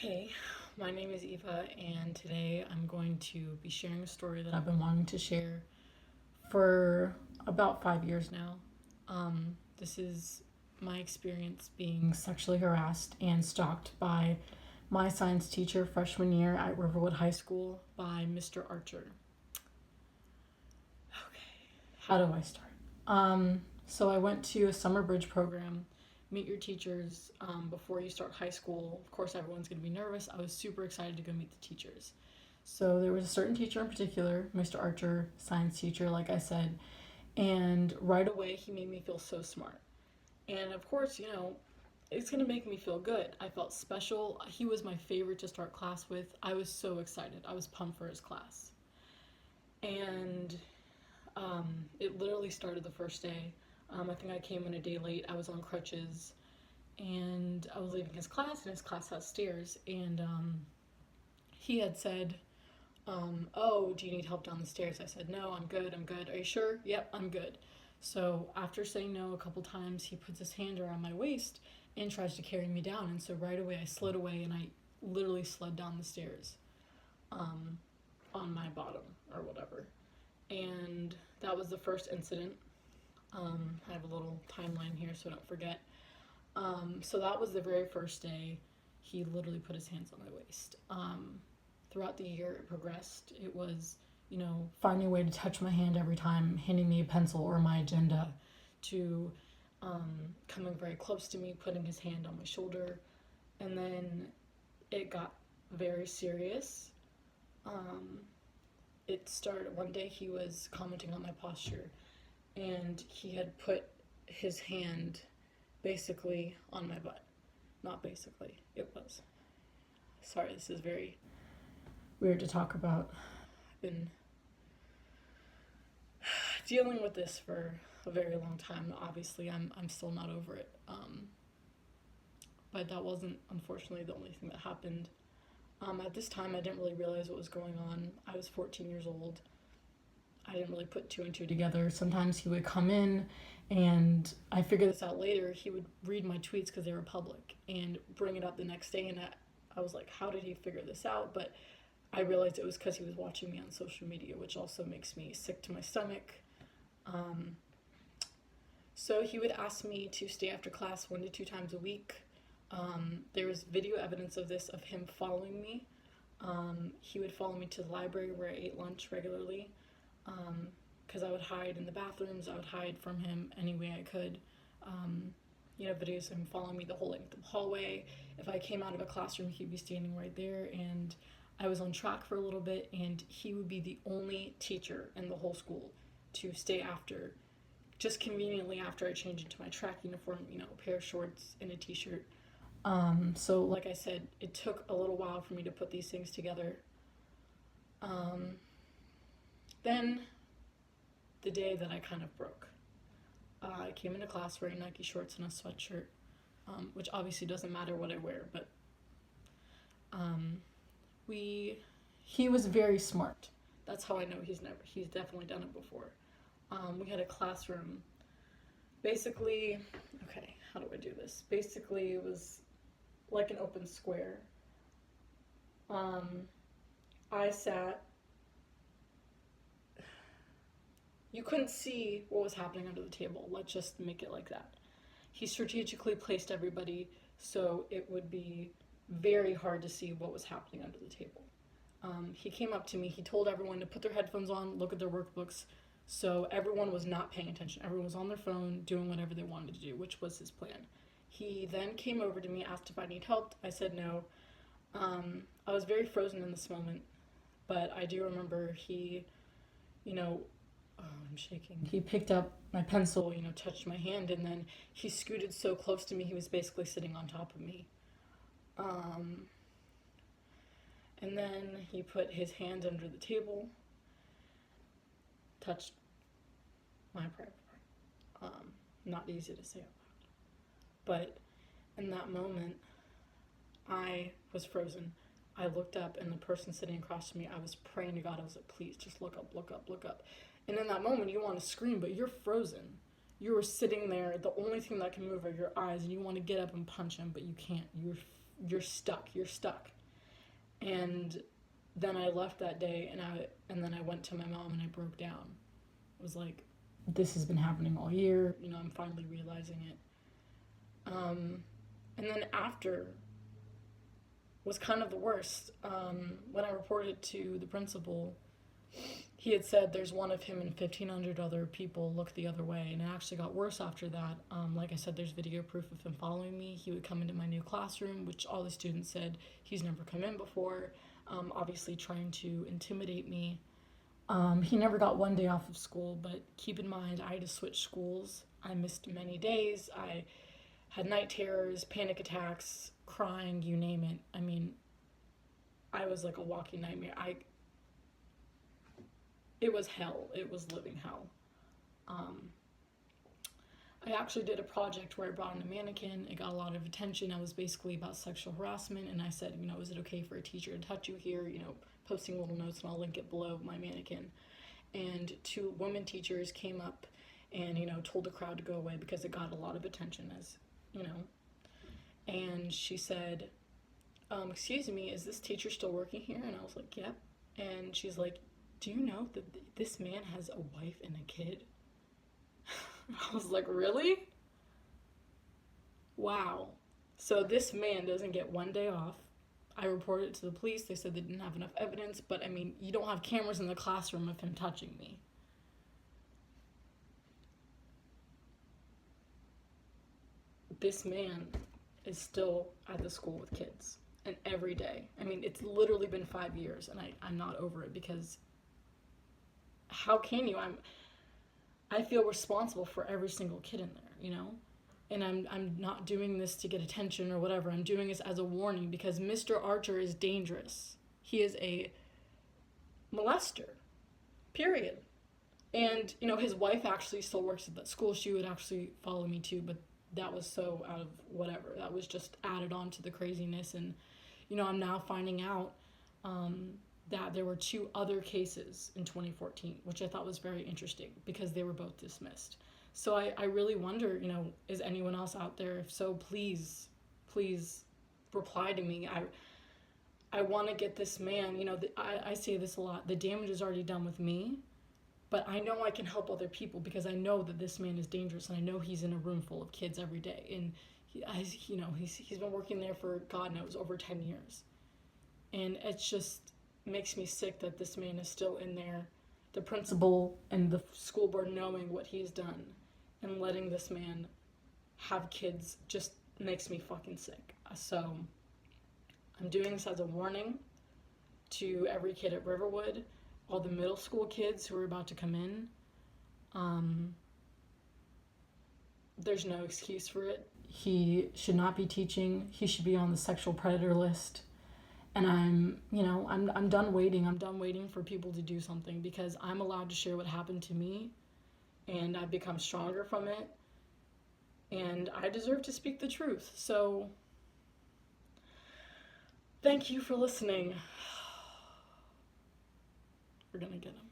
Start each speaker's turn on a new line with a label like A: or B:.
A: Hey, my name is Eva, and today I'm going to be sharing a story that I've been wanting to share for about 5 years now. This is my experience being sexually harassed and stalked by my science teacher freshman year at Riverwood High School by Mr. Archer. How do I start? So I went to a summer bridge program, meet your teachers before you start high school. Of course, everyone's going to be nervous. I was super excited to go meet the teachers. So there was a certain teacher in particular, Mr. Archer, science teacher, like I said, and right away he made me feel so smart. And of course, it's going to make me feel good. I felt special. He was my favorite to start class with. I was so excited. I was pumped for his class. And it literally started the first day. I think I came in a day late. I was on crutches, and I was leaving his class, and his class has stairs. And he had said, "Oh, do you need help down the stairs?" I said, "No, I'm good. I'm good. Are you sure?" "Yep, I'm good." So after saying no a couple times, he puts his hand around my waist and tries to carry me down. And so right away, I slid away, and I literally slid down the stairs um, on my bottom or whatever. And that was the first incident. I have a little timeline here so I don't forget. So that was the very first day. He literally put his hands on my waist. Throughout the year, it progressed. It was, finding a way to touch my hand every time, handing me a pencil or my agenda, to coming very close to me, putting his hand on my shoulder. And then it got very serious. It started one day, he was commenting on my posture, and he had put his hand basically on my butt. Not basically, it was. Sorry, this is very weird to talk about. I've been dealing with this for a very long time. Obviously, I'm still not over it. But that wasn't, unfortunately, the only thing that happened. At this time, I didn't really realize what was going on. I was 14 years old. I didn't really put two and two together. Sometimes he would come in, and I figured this out later. He would read my tweets because they were public and bring it up the next day. And I was like, how did he figure this out? But I realized it was because he was watching me on social media, which also makes me sick to my stomach. So he would ask me to stay after class 1 to 2 times a week. There was video evidence of this, of him following me. He would follow me to the library where I ate lunch regularly, because I would hide in the bathrooms. I would hide from him any way I could. Videos of him following me the whole length of the hallway. If I came out of a classroom, he'd be standing right there. And I was on track for a little bit, and he would be the only teacher in the whole school to stay after, just conveniently after I changed into my track uniform, a pair of shorts and a t-shirt. So like I said, it took a little while for me to put these things together. Then the day that I kind of broke, I came into class wearing Nike shorts and a sweatshirt, which obviously doesn't matter what I wear, but he was very smart. That's how I know he's definitely done it before. We had a classroom. Basically, okay, how do I do this? Basically, it was like an open square. I sat. You couldn't see what was happening under the table. Let's just make it like that. He strategically placed everybody so it would be very hard to see what was happening under the table. He came up to me. He told everyone to put their headphones on, look at their workbooks. So everyone was not paying attention. Everyone was on their phone doing whatever they wanted to do, which was his plan. He then came over to me, asked if I need help. I said no. I was very frozen in this moment, but I do remember he, I'm shaking. He picked up my pencil, touched my hand, and then he scooted so close to me, he was basically sitting on top of me. And then he put his hand under the table, touched my private part. Not easy to say out loud. But in that moment, I was frozen. I looked up, and the person sitting across from me, I was praying to God. I was like, please, just look up, look up, look up. And in that moment, you want to scream, but you're frozen. You were sitting there. The only thing that can move are your eyes, and you want to get up and punch him, but you can't. you're stuck, you're stuck. And then I left that day, and then I went to my mom and I broke down. I was like, this has been happening all year, I'm finally realizing it. And then after was kind of the worst. When I reported to the principal, he had said there's one of him and 1,500 other people look the other way, and it actually got worse after that. Like I said, there's video proof of him following me. He would come into my new classroom, which all the students said he's never come in before, obviously trying to intimidate me. He never got one day off of school, but keep in mind, I had to switch schools. I missed many days. I had night terrors, panic attacks, crying, you name it. I mean, I was like a walking nightmare. It was hell. It was living hell. I actually did a project where I brought in a mannequin. It got a lot of attention. It was basically about sexual harassment, and I said, is it okay for a teacher to touch you here? Posting little notes, and I'll link it below my mannequin. And 2 women teachers came up and, told the crowd to go away because it got a lot of attention, and she said, excuse me, is this teacher still working here? And I was like, yep. And she's like, do you know that this man has a wife and a kid? I was like, really? Wow. So this man doesn't get one day off. I reported it to the police. They said they didn't have enough evidence, but I mean, you don't have cameras in the classroom of him touching me. This man is still at the school with kids, and every day. I mean, it's literally been 5 years, and I'm not over it, because how can you? I feel responsible for every single kid in there, and I'm not doing this to get attention or whatever. I'm doing this as a warning, because Mr. Archer is dangerous. He is a molester, period. And his wife actually still works at that school. She would actually follow me too, but that was so out of whatever. That was just added on to the craziness. And I'm now finding out that there were 2 other cases in 2014, which I thought was very interesting, because they were both dismissed. So I really wonder, is anyone else out there? If so, please reply to me. I want to get this man, I say this a lot, the damage is already done with me, but I know I can help other people, because I know that this man is dangerous, and I know he's in a room full of kids every day, and he's been working there for, God knows, over 10 years. And it just makes me sick that this man is still in there, the principal and the school board knowing what he's done, and letting this man have kids just makes me fucking sick. So I'm doing this as a warning to every kid at Riverwood, all the middle school kids who are about to come in. There's no excuse for it. He should not be teaching. He should be on the sexual predator list. And I'm done waiting. I'm done waiting for people to do something, because I'm allowed to share what happened to me, and I've become stronger from it, and I deserve to speak the truth. So thank you for listening. We're gonna get him.